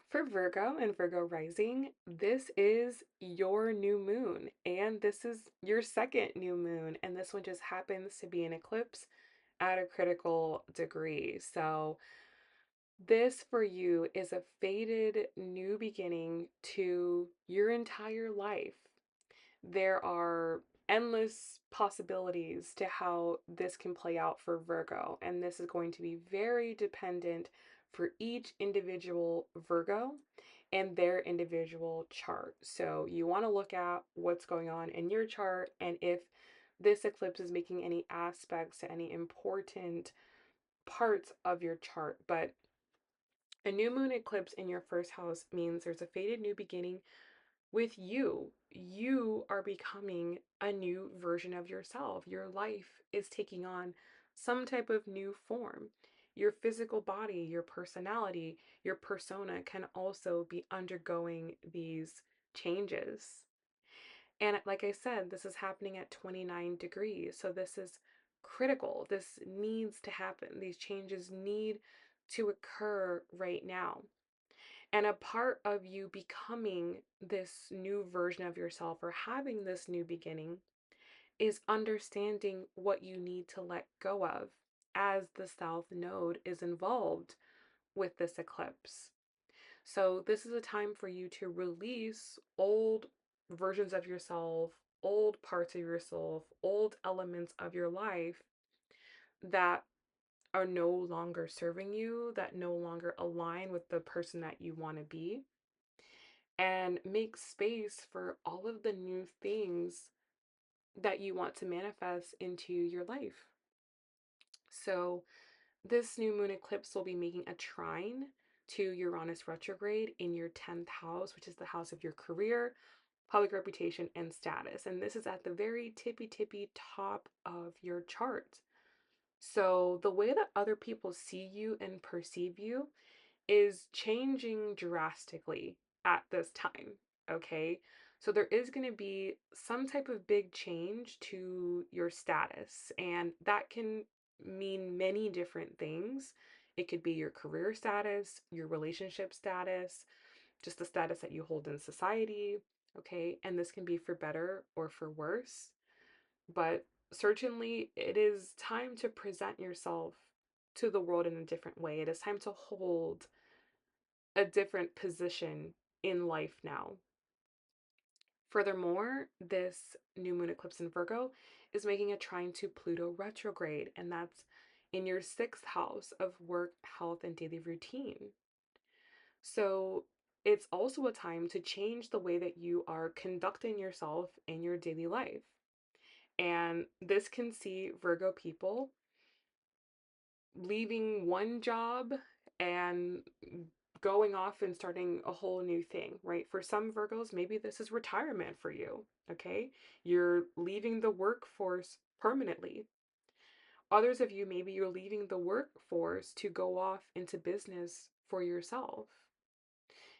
For Virgo and Virgo rising, this is your new moon, and this is your second new moon, and this one just happens to be an eclipse at a critical degree. So, this for you is a fated new beginning to your entire life. There are endless possibilities to how this can play out for Virgo, and this is going to be very dependent for each individual Virgo and their individual chart. So you want to look at what's going on in your chart and if this eclipse is making any aspects to any important parts of your chart. But a new moon eclipse in your first house means there's a fated new beginning with you. You are becoming a new version of yourself. Your life is taking on some type of new form. Your physical body, your personality, your persona can also be undergoing these changes. And like I said, this is happening at 29 degrees. So this is critical. This needs to happen. These changes need to occur right now. And a part of you becoming this new version of yourself or having this new beginning is understanding what you need to let go of as the South Node is involved with this eclipse. So, this is a time for you to release old versions of yourself, old parts of yourself, old elements of your life that are no longer serving you, that no longer align with the person that you want to be, and make space for all of the new things that you want to manifest into your life. So, this new moon eclipse will be making a trine to Uranus retrograde in your 10th house, which is the house of your career, public reputation, and status. And this is at the very tippy top of your chart. So, the way that other people see you and perceive you is changing drastically at this time. Okay. So there is going to be some type of big change to your status, and that can mean many different things. It could be your career status, your relationship status, just the status that you hold in society. Okay. And this can be for better or for worse. But certainly, it is time to present yourself to the world in a different way. It is time to hold a different position in life now. Furthermore, this new moon eclipse in Virgo is making a trine to Pluto retrograde, and that's in your sixth house of work, health, and daily routine. So it's also a time to change the way that you are conducting yourself in your daily life. And this can see Virgo people leaving one job and going off and starting a whole new thing, right? For some Virgos, maybe this is retirement for you, okay? You're leaving the workforce permanently. Others of you, maybe you're leaving the workforce to go off into business for yourself.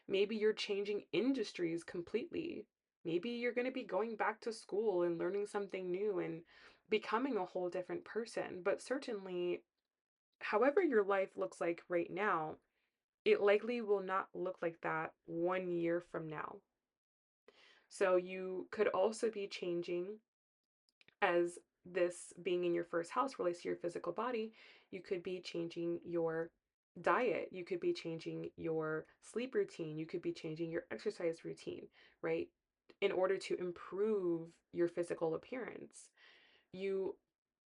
Maybe you're changing industries completely. Maybe you're going to be going back to school and learning something new and becoming a whole different person. But certainly, however your life looks like right now, it likely will not look like that 1 year from now. So you could also be changing as this being in your first house relates to your physical body. You could be changing your diet. You could be changing your sleep routine. You could be changing your exercise routine, right? In order to improve your physical appearance. You,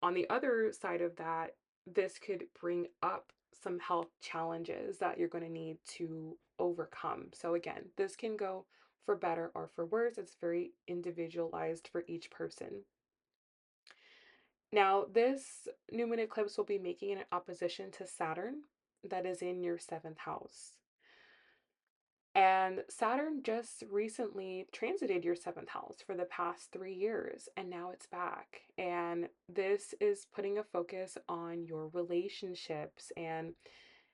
on the other side of that, this could bring up some health challenges that you're going to need to overcome. So, again, this can go for better or for worse. It's very individualized for each person. Now, this new moon eclipse will be making an opposition to Saturn that is in your seventh house. And Saturn just recently transited your seventh house for the past 3 years, and now it's back. And this is putting a focus on your relationships and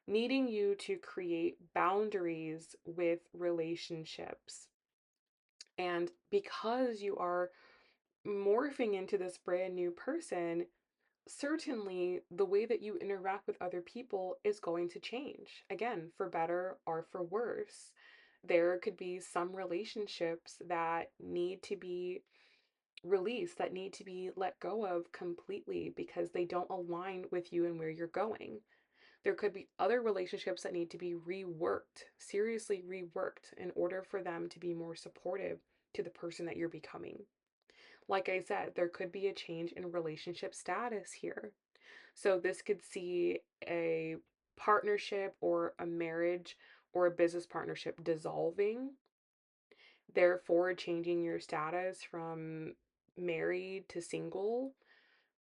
needing you to create boundaries with relationships. And because you are morphing into this brand new person, certainly the way that you interact with other people is going to change, again, for better or for worse. There could be some relationships that need to be released, that need to be let go of completely because they don't align with you and where you're going. There could be other relationships that need to be reworked, seriously reworked, in order for them to be more supportive to the person that you're becoming. Like I said, there could be a change in relationship status here. So this could see a partnership or a marriage or a business partnership dissolving, therefore changing your status from married to single,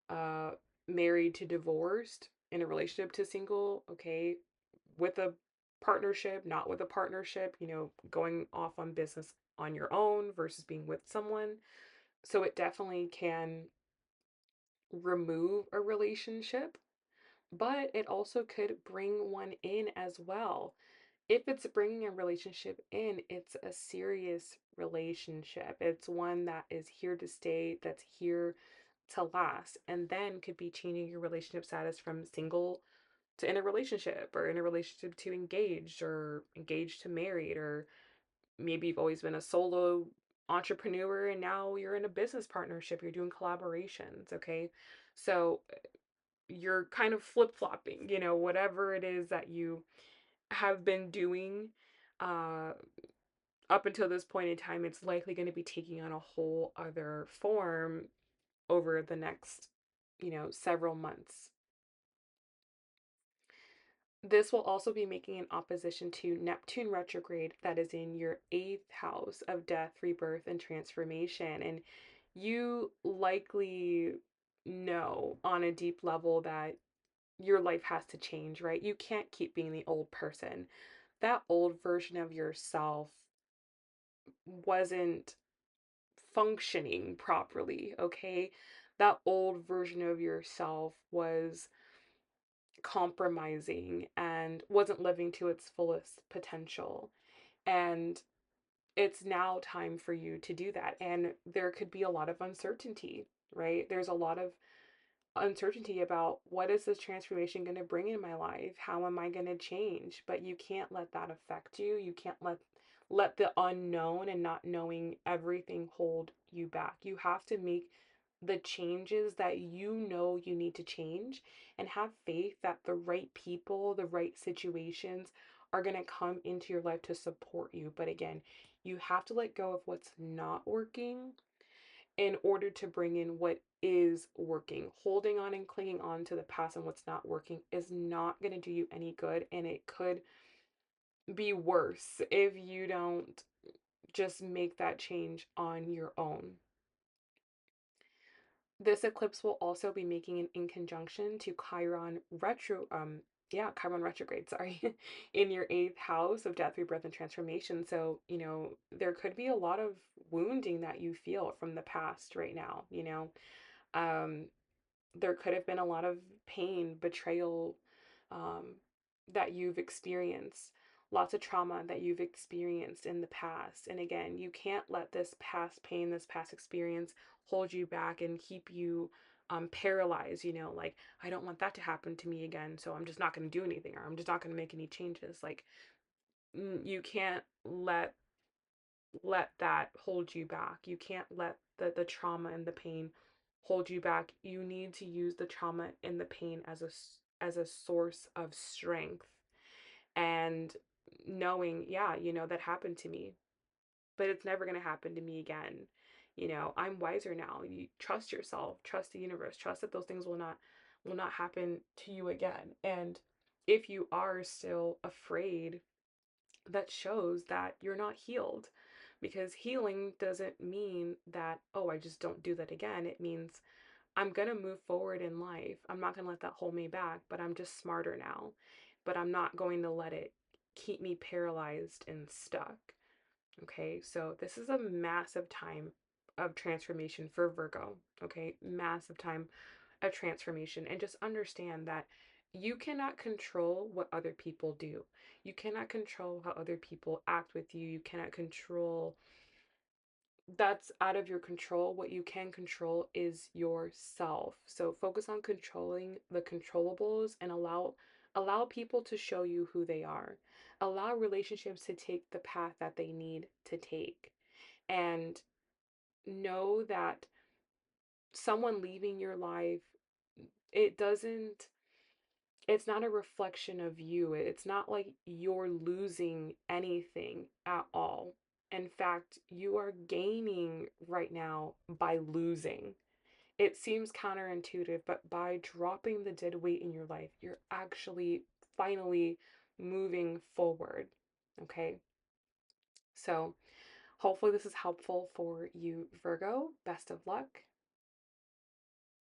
uh, married to divorced, in a relationship to single, okay, with a partnership, not with a partnership, going off on business on your own versus being with someone. So it definitely can remove a relationship, but it also could bring one in as well. If it's bringing a relationship in, it's a serious relationship. It's one that is here to stay, that's here to last, and then could be changing your relationship status from single to in a relationship, or in a relationship to engaged, or engaged to married, or maybe you've always been a solo entrepreneur and now you're in a business partnership, you're doing collaborations, okay? So you're kind of flip-flopping, whatever it is that you have been doing uh up until this point in time, it's likely going to be taking on a whole other form over the next, several months. This will also be making an opposition to Neptune retrograde that is in your eighth house of death, rebirth, and transformation. And you likely know on a deep level that your life has to change, right? You can't keep being the old person. That old version of yourself wasn't functioning properly, okay? That old version of yourself was compromising and wasn't living to its fullest potential. And it's now time for you to do that. And there could be a lot of uncertainty, right? There's a lot of uncertainty about what is this transformation going to bring in my life? How am I going to change? But you can't let that affect you. You can't let the unknown and not knowing everything hold you back. You have to make the changes that you need to change, and have faith that the right people, the right situations are going to come into your life to support you. But again, you have to let go of what's not working in order to bring in what is working. Holding on and clinging on to the past and what's not working is not going to do you any good, and it could be worse if you don't just make that change on your own. This eclipse will also be making an in conjunction to Chiron retrograde, sorry, in your eighth house of death, rebirth, and transformation. So, there could be a lot of wounding that you feel from the past right now, Um, there could have been a lot of pain, betrayal, um, that you've experienced, lots of trauma that you've experienced in the past. And again, you can't let this past pain, this past experience hold you back and keep you paralyzed, like, I don't want that to happen to me again, so I'm just not going to do anything, or I'm just not going to make any changes. Like, you can't let that hold you back. You can't let the trauma and the pain hold you back. You need to use the trauma and the pain as a source of strength, and knowing, yeah, that happened to me, but it's never going to happen to me again. I'm wiser now. You trust yourself, trust the universe, trust that those things will not happen to you again. And if you are still afraid, that shows that you're not healed, because healing doesn't mean that, oh, I just don't do that again. It means I'm going to move forward in life. I'm not going to let that hold me back, but I'm just smarter now. But I'm not going to let it keep me paralyzed and stuck. Okay, so this is a massive time of transformation for Virgo. Okay, massive time of transformation. And just understand that you cannot control what other people do. You cannot control how other people act with you. You cannot control that's out of your control. What you can control is yourself. So focus on controlling the controllables and allow people to show you who they are. Allow relationships to take the path that they need to take. And know that someone leaving your life, it doesn't it's not a reflection of you. It's not like you're losing anything at all. In fact, you are gaining right now by losing. It seems counterintuitive, but by dropping the dead weight in your life, you're actually finally moving forward. Okay? So, hopefully, this is helpful for you, Virgo. Best of luck.